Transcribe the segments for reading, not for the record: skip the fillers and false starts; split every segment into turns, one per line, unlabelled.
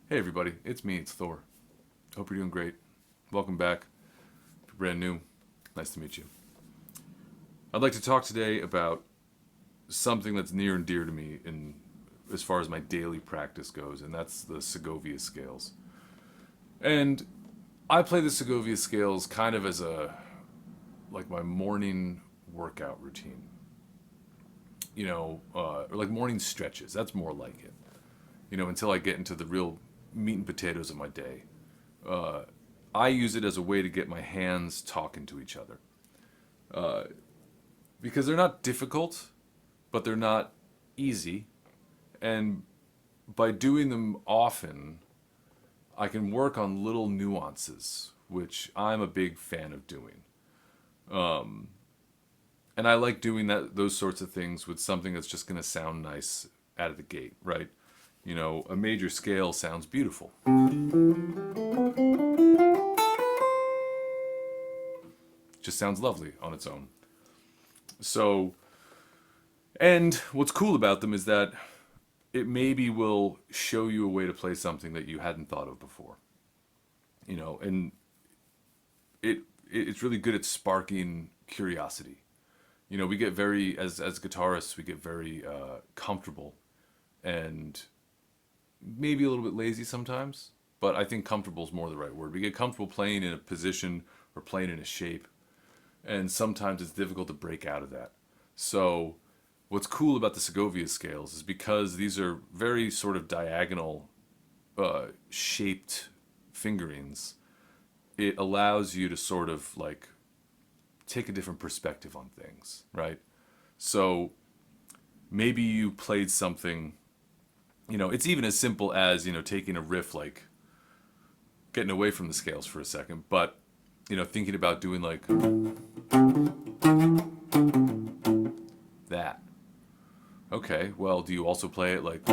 Hey everybody, it's me, it's Thor. Hope you're doing great. Welcome back. If you're brand new, nice to meet you. I'd like to talk today about something that's near and dear to me in as far as my daily practice goes, and that's the Segovia Scales. And I play the Segovia Scales kind of as like my morning workout routine. Or like morning stretches. That's more like it. Until I get into the real meat and potatoes of my day. I use it as a way to get my hands talking to each other. Because they're not difficult, but they're not easy. And by doing them often, I can work on little nuances, which I'm a big fan of doing. And I like doing those sorts of things with something that's just going to sound nice out of the gate, right? A major scale sounds beautiful. Just sounds lovely on its own. So, and what's cool about them is that it maybe will show you a way to play something that you hadn't thought of before. And it's really good at sparking curiosity. We get very, as guitarists, we get very comfortable and maybe a little bit lazy sometimes, but I think comfortable is more the right word. We get comfortable playing in a position or playing in a shape, and sometimes it's difficult to break out of that. So what's cool about the Segovia scales is because these are very sort of diagonal shaped fingerings, it allows you to sort of like take a different perspective on things, right? So maybe you played something, it's even as simple as, taking a riff, like getting away from the scales for a second, but, thinking about doing like that. Okay, well, do you also play it like,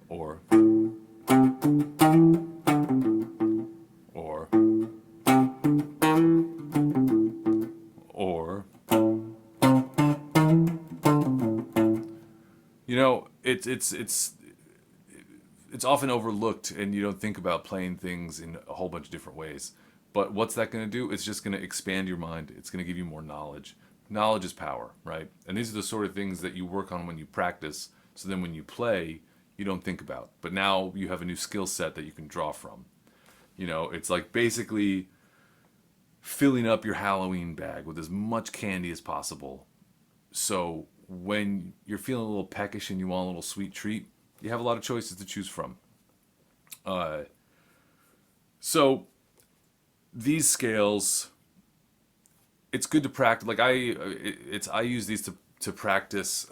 or, or, or, it's often overlooked, and you don't think about playing things in a whole bunch of different ways. But what's that going to do? It's just going to expand your mind. It's going to give you more knowledge. Knowledge is power, right? And these are the sort of things that you work on when you practice. So then when you play, you don't think about. But now you have a new skill set that you can draw from. It's like basically filling up your Halloween bag with as much candy as possible. So when you're feeling a little peckish and you want a little sweet treat, you have a lot of choices to choose from. So these scales, it's good to practice. Like I use these to practice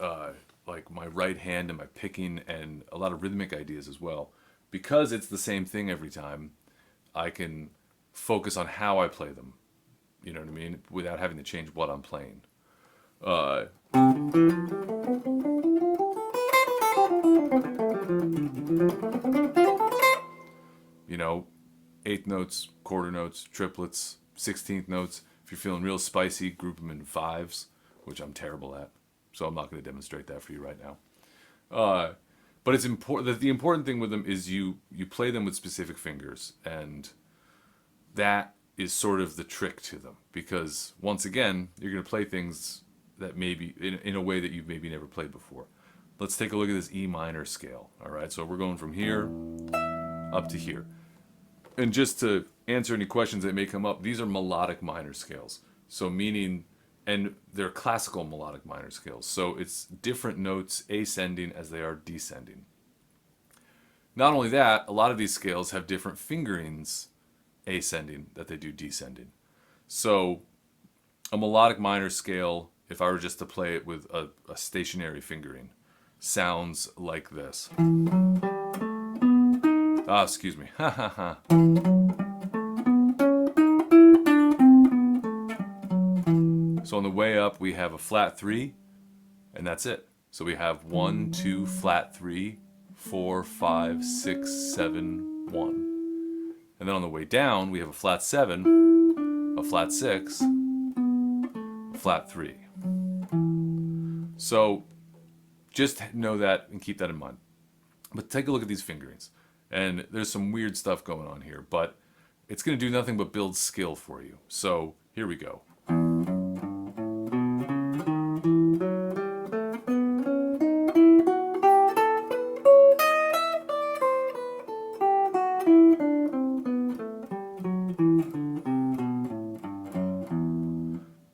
like my right hand and my picking and a lot of rhythmic ideas as well. Because it's the same thing every time, I can focus on how I play them. You know what I mean? Without having to change what I'm playing. Eighth notes, quarter notes, triplets, 16th notes. If you're feeling real spicy, group them in fives, which I'm terrible at. So I'm not going to demonstrate that for you right now. But it's important. The important thing with them is you play them with specific fingers, and that is sort of the trick to them. Because once again, you're going to play things that maybe in a way that you've maybe never played before. Let's take a look at this E minor scale. All right, so we're going from here up to here. And just to answer any questions that may come up, these are melodic minor scales. So meaning, and they're classical melodic minor scales. So it's different notes ascending as they are descending. Not only that, a lot of these scales have different fingerings ascending that they do descending. So a melodic minor scale, if I were just to play it with a stationary fingering, sounds like this. Excuse me. Ha ha ha. So on the way up, we have a flat 3, and that's it. So we have 1, 2, flat 3, 4, 5, 6, 7, 1. And then on the way down, we have a flat 7, a flat 6, a flat 3. So just know that and keep that in mind. But take a look at these fingerings. And there's some weird stuff going on here, but it's going to do nothing but build skill for you. So here we go.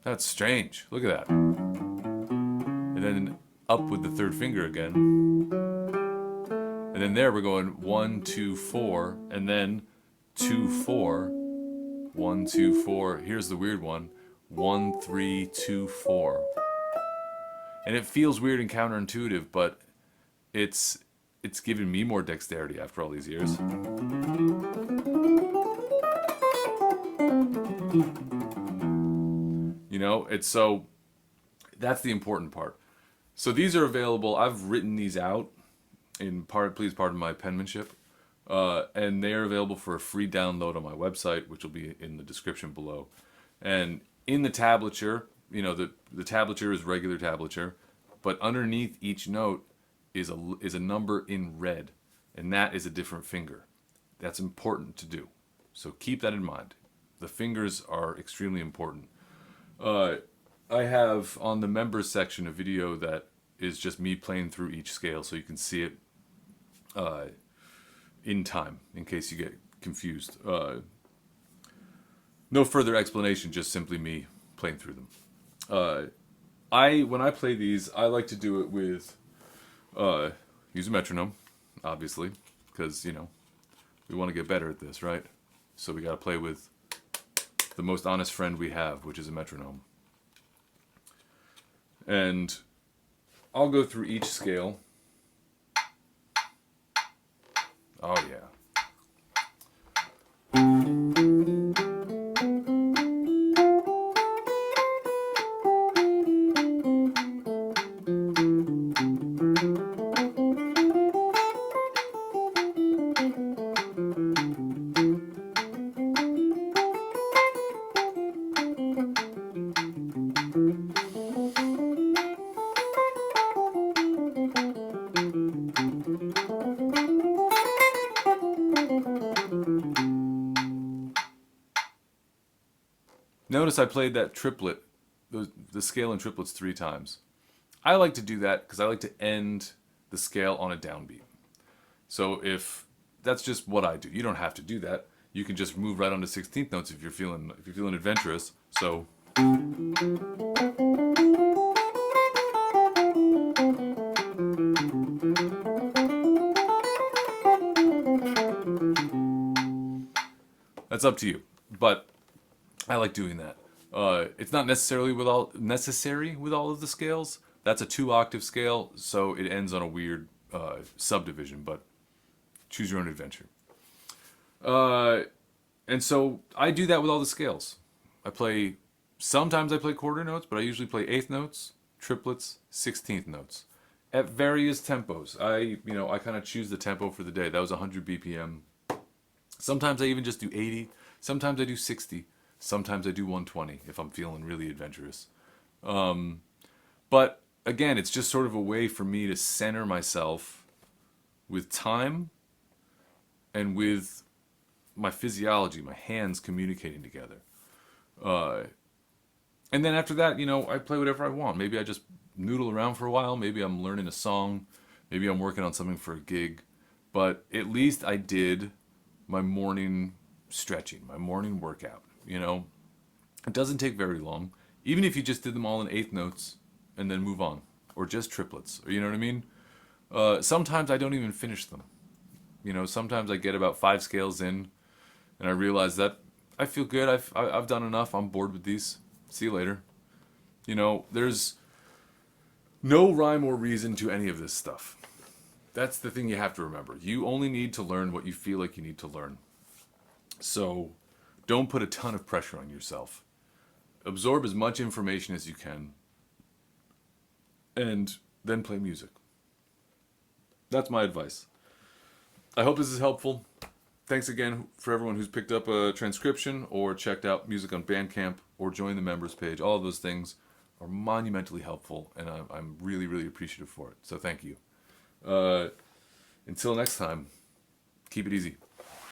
That's strange. Look at that. And then up with the third finger again. And then there we're going 1, 2, 4, and then 2, 4, 1, 2, 4. Here's the weird one. 1, 3, 2, 4. And it feels weird and counterintuitive, but it's given me more dexterity after all these years. You know, it's so that's the important part. So these are available. I've written these out in part. Please pardon my penmanship. And they are available for a free download on my website, which will be in the description below. And in the tablature, you know, the tablature is regular tablature, but underneath each note is a number in red, and that is a different finger. That's important to do. So keep that in mind. The fingers are extremely important. I have on the members section a video that is just me playing through each scale, so you can see it in time in case you get confused. No further explanation, just simply me playing through them. When I play these, I like to do it with use a metronome, obviously, because, you know, we want to get better at this, right? So we got to play with the most honest friend we have, which is a metronome. And I'll go through each scale. Oh yeah. Notice I played that triplet, the scale in triplets 3 times. I like to do that because I like to end the scale on a downbeat. So if that's just what I do, you don't have to do that. You can just move right on to 16th notes if you're feeling adventurous. So that's up to you. But I like doing that. It's not necessary with all of the scales. That's a 2-octave scale, so it ends on a weird subdivision. But choose your own adventure. And so I do that with all the scales. Sometimes I play quarter notes, but I usually play 8th notes, triplets, 16th notes at various tempos. I kind of choose the tempo for the day. That was 100 BPM. Sometimes I even just do 80. Sometimes I do 60. Sometimes I do 120 if I'm feeling really adventurous. But again, it's just sort of a way for me to center myself with time and with my physiology, my hands communicating together. And then after that, I play whatever I want. Maybe I just noodle around for a while. Maybe I'm learning a song. Maybe I'm working on something for a gig. But at least I did my morning stretching, my morning workout. It doesn't take very long. Even if you just did them all in 8th notes and then move on, or just triplets, or you know what I mean? Sometimes I don't even finish them. Sometimes I get about 5 scales in, and I realize that I feel good. I've done enough. I'm bored with these. See you later. There's no rhyme or reason to any of this stuff. That's the thing you have to remember. You only need to learn what you feel like you need to learn. So don't put a ton of pressure on yourself. Absorb as much information as you can, and then play music. That's my advice. I hope this is helpful. Thanks again for everyone who's picked up a transcription or checked out music on Bandcamp or joined the members page. All of those things are monumentally helpful, and I'm really, really appreciative for it. So thank you. Until Until next time, keep it easy.